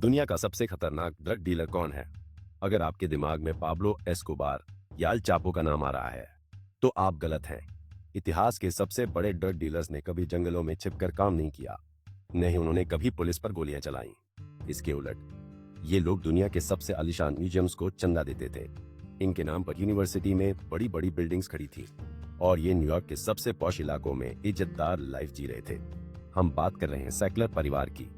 दुनिया का सबसे खतरनाक ड्रग डीलर कौन है? अगर आपके दिमाग में पाब्लो एस्कोबार या अल चापो का नाम आ रहा है, तो आप गलत हैं। इतिहास के सबसे बड़े ड्रग डीलर्स ने कभी जंगलों में छिपकर काम नहीं किया। नहीं, उन्होंने कभी पुलिस पर गोलियां चलाई। इसके उलट ये लोग दुनिया के सबसे आलीशान म्यूजियम्स को चंदा देते थे। इनके नाम पर यूनिवर्सिटी में बड़ी बड़ी बिल्डिंग्स खड़ी थी और ये न्यूयॉर्क के सबसे पॉश इलाकों में इज्जतदार लाइफ जी रहे थे। हम बात कर रहे हैं सैकलर परिवार की।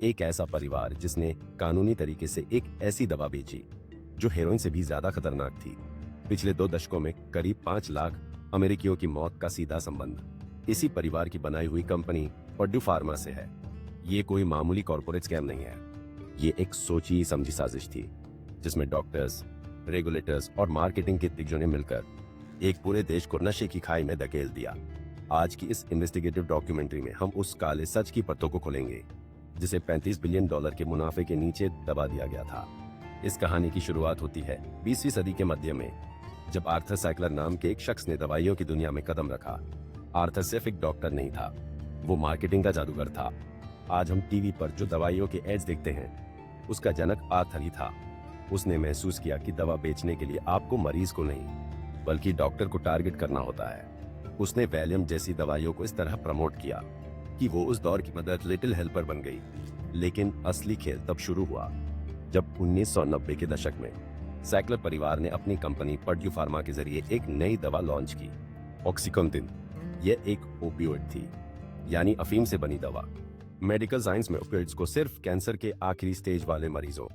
एक ऐसा परिवार जिसने कानूनी तरीके से एक ऐसी दवा बेची जो हेरोइन से भी ज्यादा खतरनाक थी। पिछले 2 दशकों में करीब 5 लाख अमेरिकियों की मौत का सीधा संबंध इसी परिवार की बनाई हुई कंपनी पर्ड्यू फार्मा से है। ये कोई मामूली कॉर्पोरेट स्कैम नहीं है। ये एक सोची समझी साजिश थी जिसमें डॉक्टर्स, रेगुलेटर्स और मार्केटिंग के दिग्गजों ने मिलकर एक पूरे देश को नशे की खाई में धकेल दिया। आज की इस इन्वेस्टिगेटिव डॉक्यूमेंट्री में हम उस काले सच की परतों को खोलेंगे जिसे $35 बिलियन के मुनाफे के नीचे दबा दिया गया था। इस कहानी की शुरुआत होती है 20वीं सदी के मध्य में, जब आर्थर सैकलर नाम के एक शख्स ने दवाइयों की दुनिया में कदम रखा। आर्थर सिर्फ एक डॉक्टर नहीं था, वो मार्केटिंग का जादूगर था। आज हम टीवी पर जो दवाइयों के एड्स देखते हैं, उसका जनक आर्थर ही था। उसने महसूस किया कि दवा बेचने के लिए आपको मरीज को नहीं, बल्कि डॉक्टर को टारगेट करना होता है। उसने वैलियम जैसी दवाइयों को इस तरह प्रमोट किया कि वो उस दौर की मदर लिटिल हेल्पर बन गई। लेकिन असली खेल तब शुरू हुआ जब 1990 के दशक में सैकलर परिवार ने अपनी कंपनी पर्ड्यू फार्मा के जरिए एक नई दवा लॉन्च की, ऑक्सीकॉन्टिन। यह एक ओपियोइड थी, यानी अफीम से बनी दवा। मेडिकल साइंस में ओपियोइड्स को सिर्फ कैंसर के आखिरी स्टेज वाले मरीजों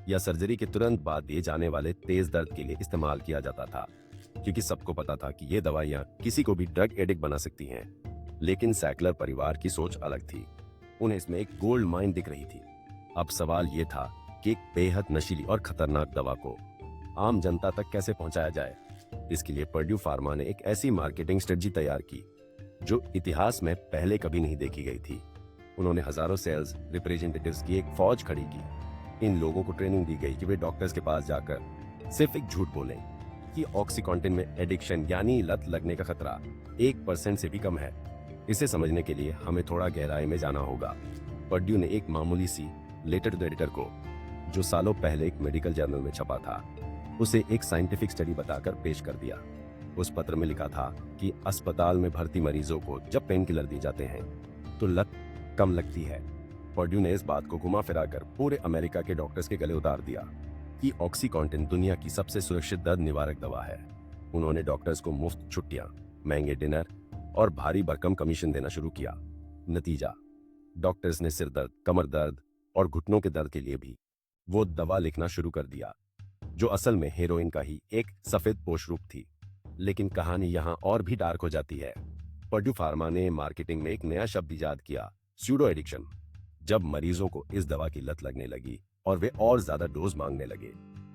या सर्जरी के तुरंत बाद दिए जाने वाले तेज दर्द के लिए इस्तेमाल किया जाता था, क्योंकि सबको पता था कि ये दवाइयां किसी को भी ड्रग एडिक्ट बना सकती हैं। लेकिन सैकलर परिवार की सोच अलग थी। उन्हें इसमें एक गोल्ड माइन दिख रही थी। अब सवाल यह था कि एक बेहद नशीली और खतरनाक दवा को आम जनता तक कैसे पहुंचाया जाए। इसके लिए पर्ड्यू फार्मा ने एक ऐसी मार्केटिंग स्ट्रेटजी तैयार की जो इतिहास में पहले कभी नहीं देखी गई थी। उन्होंने हजारों सेल्स रिप्रेजेंटेटिव्स की एक फौज खड़ी की। इन लोगों को ट्रेनिंग दी गई कि वे डॉक्टर्स के पास जाकर सिर्फ एक झूठ बोलें कि ऑक्सीकॉन्टिन में एडिक्शन यानी लत लगने का खतरा 1% से भी कम है। इसे समझने के लिए हमें थोड़ा गहराई में जाना होगा। पर्ड्यू ने एक मामूली सी लेटर टू द एडिटर को, जो सालों पहले एक मेडिकल जर्नल में छपा था, उसे एक साइंटिफिक स्टडी बताकर पेश कर दिया। उस पत्र में लिखा था कि अस्पताल में भर्ती मरीजों को जब पेन किलर दिए जाते हैं तो लत कम लगती है। पर्ड्यू ने इस बात को घुमा फिरा कर पूरे अमेरिका के डॉक्टर्स के गले उतार दिया कि ऑक्सीकॉन्टिन दुनिया की सबसे सुरक्षित दर्द निवारक दवा है। उन्होंने डॉक्टर्स को मुफ्त छुट्टियां, महंगे डिनर और भारी भरकम कमीशन देना शुरू किया। नतीजा, डॉक्टर्स ने सिर दर्द, कमर दर्द और घुटनों के दर्द के लिए भी वो दवा लिखना शुरू कर दिया, जो असल में हेरोइन का ही एक सफेद पोश रूप थी। लेकिन कहानी यहाँ और भी डार्क हो जाती है। पर्ड्यू फार्मा ने मार्केटिंग में एक नया शब्द इजाद किया, स्यूडो एडिक्शन। जब मरीजों को इस दवा की लत लगने लगी और वे और ज्यादा डोज मांगने लगे,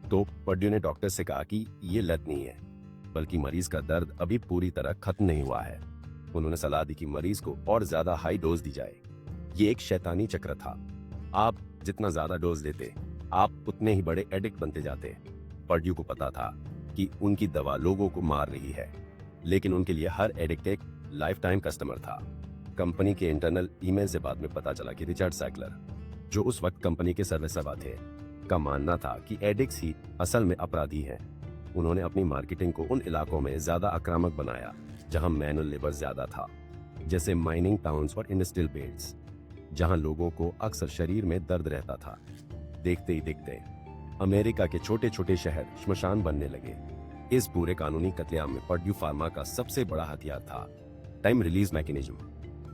तो पर्ड्यू ने डॉक्टर से कहा कि ये लत नहीं है, बल्कि मरीज का दर्द अभी पूरी तरह खत्म नहीं हुआ है। उन्होंने सलाह दी कि मरीज को और ज्यादा हाई डोज दी जाए। ये एक शैतानी चक्र था। आप जितना ज्यादा डोज देते, आप उतने ही बड़े एडिक्ट बनते जाते। पर्ड्यू को पता था कि उनकी दवा लोगों को मार रही है, लेकिन उनके लिए हर एडिक्ट एक लाइफ टाइम कस्टमर था। कंपनी के इंटरनल ईमेल से बाद में पता चला कि रिचर्ड सैकलर, जो उस वक्त कंपनी के सर्वेसर्वा थे, का मानना था कि एडिक्ट्स ही असल में अपराधी हैं। उन्होंने अपनी मार्केटिंग को उन इलाकों में ज्यादा आक्रामक बनाया जहां मैनुअल लेबर ज्यादा था, जैसे माइनिंग टाउन्स और इंडस्ट्रियल बेल्ट्स, जहां लोगों को अक्सर शरीर में दर्द रहता था। देखते ही देखते अमेरिका के छोटे छोटे शहर श्मशान बनने लगे। इस पूरे कानूनी कत्लेआम में पर्ड्यू फार्मा का सबसे बड़ा हथियार था टाइम रिलीज मैकेनिज्म।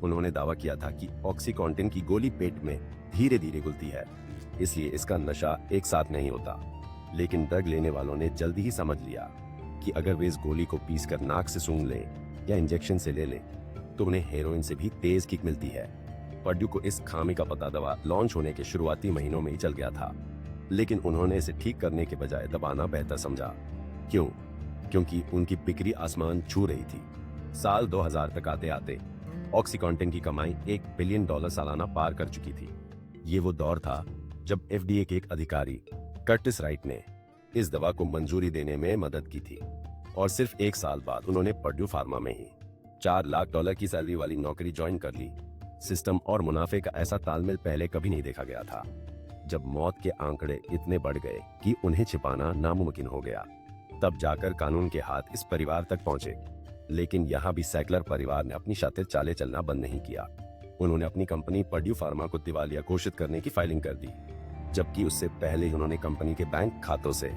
उन्होंने दावा किया था कि ऑक्सीकॉन्टिन की गोली पेट में धीरे धीरे घुलती है, इसलिए इसका नशा एक साथ नहीं होता। लेकिन ड्रग लेने वालों ने जल्दी ही समझ लिया कि अगर वे इस गोली को पीसकर नाक से सूंघ लें या इंजेक्शन से ले लें, तो उन्हें हेरोइन से भी तेज किक मिलती है। पर्ड्यू को इस खामी का पता दवा लॉन्च होने के शुरुआती महीनों में ही चल गया था, लेकिन उन्होंने इसे ठीक करने के बजाय दबाना बेहतर समझा। क्यों? क्योंकि उनकी बिक्री आसमान छू रही थी। साल 2000 तक आते आते ऑक्सीकॉन्टिन की कमाई $1 बिलियन सालाना पार कर चुकी थी। ये वो दौर था जब FDA के एक अधिकारी कर्टिस राइट ने इस दवा को मंजूरी देने में मदद की थी, और सिर्फ 1 साल बाद उन्होंने पर्ड्यू फार्मा में ही $4 लाख की सैलरी वाली नौकरी ज्वाइन कर ली। सिस्टम और मुनाफे का ऐसा तालमेल पहले कभी नहीं देखा गया था। जब मौत के आंकड़े इतने बढ़ गए कि उन्हें छिपाना नामुमकिन हो गया, तब जाकर कानून के हाथ इस परिवार तक पहुंचे। लेकिन यहाँ भी सैकलर परिवार ने अपनी शातिर चालें चलना बंद नहीं किया। उन्होंने अपनी कंपनी पर्ड्यू फार्मा को दिवालिया घोषित करने की फाइलिंग कर दी, जबकि उससे पहले ही उन्होंने कंपनी के बैंक खातों से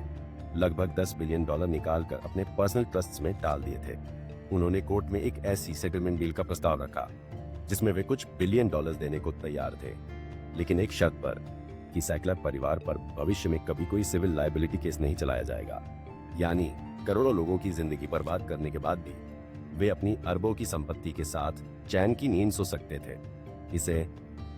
लगभग $10 बिलियन निकालकर अपने पर्सनल ट्रस्ट्स में डाल दिए थे। उन्होंने कोर्ट में एक ऐसी सेटलमेंट डील का प्रस्ताव रखा जिसमें वे कुछ $1 बिलियन देने को तैयार थे, लेकिन एक शर्त पर कि सैकलर परिवार पर भविष्य में कभी कोई सिविल लायबिलिटी केस नहीं चलाया जाएगा। यानी करोड़ों लोगों की जिंदगी बर्बाद करने के बाद भी वे अपनी अरबों की संपत्ति के साथ चैन की नींद सो सकते थे। इसे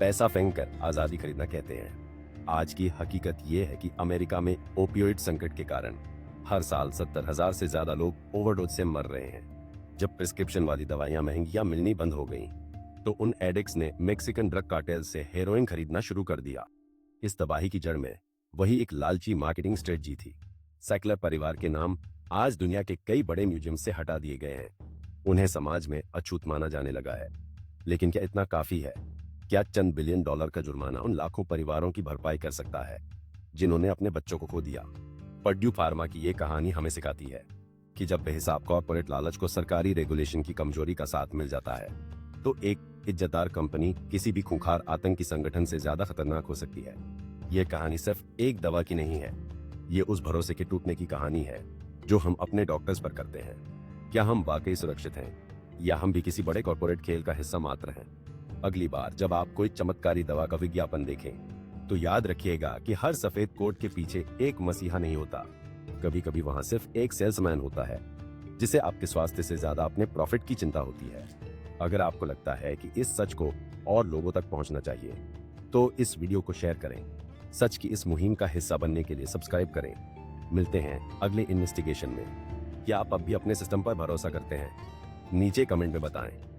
पैसा फेंक कर आजादी खरीदना कहते हैं। आज की हकीकत ये है कि अमेरिका में ओपियोइड संकट के कारण हर साल 70,000 से ज्यादा लोग ओवरडोज से मर रहे हैं। जब प्रिस्क्रिप्शन वाली दवाइयां महंगियां मिलनी बंद हो गईं, तो उन एडिक्ट्स ने मेक्सिकन ड्रग कार्टेल से हेरोइन खरीदना शुरू कर दिया। इस तबाही की जड़ में वही एक लालची मार्केटिंग स्ट्रेटजी थी। सैकलर परिवार के नाम आज दुनिया के कई बड़े म्यूजियम से हटा दिए गए हैं। उन्हें समाज में अछूत माना जाने लगा है। लेकिन क्या इतना काफी है? क्या चंद $1 बिलियन का जुर्माना उन लाखों परिवारों की भरपाई कर सकता है जिन्होंने अपने बच्चों को खो दिया? पर्ड्यू फार्मा की ये कहानी हमें सिखाती है कि जब बेहिसाब कॉर्पोरेट लालच को सरकारी रेगुलेशन की कमजोरी का साथ मिल जाता है, तो एक इज्जतदार कंपनी किसी भी खूंखार आतंकी संगठन से ज्यादा खतरनाक हो सकती है। ये कहानी सिर्फ एक दवा की नहीं है, ये उस भरोसे के टूटने की कहानी है जो हम अपने डॉक्टर्स पर करते हैं। क्या हम वाकई सुरक्षित हैं, या हम भी किसी बड़े कॉर्पोरेट खेल का हिस्सा मात्र हैं? अगली बार जब आप कोई चमत्कारी दवा का विज्ञापन देखें, तो याद रखिएगा कि हर सफेद कोट के पीछे एक मसीहा नहीं होता। कभी कभी वहां सिर्फ एक सेल्समैन होता है जिसे आपके स्वास्थ्य से ज्यादा अपने प्रॉफिट की चिंता होती है। अगर आपको लगता है कि इस सच को और लोगों तक पहुंचना चाहिए, तो इस वीडियो को शेयर करें। सच की इस मुहिम का हिस्सा बनने के लिए सब्सक्राइब करें। मिलते हैं अगले इन्वेस्टिगेशन में। क्या आप अब भी अपने सिस्टम पर भरोसा करते हैं? नीचे कमेंट में बताएं।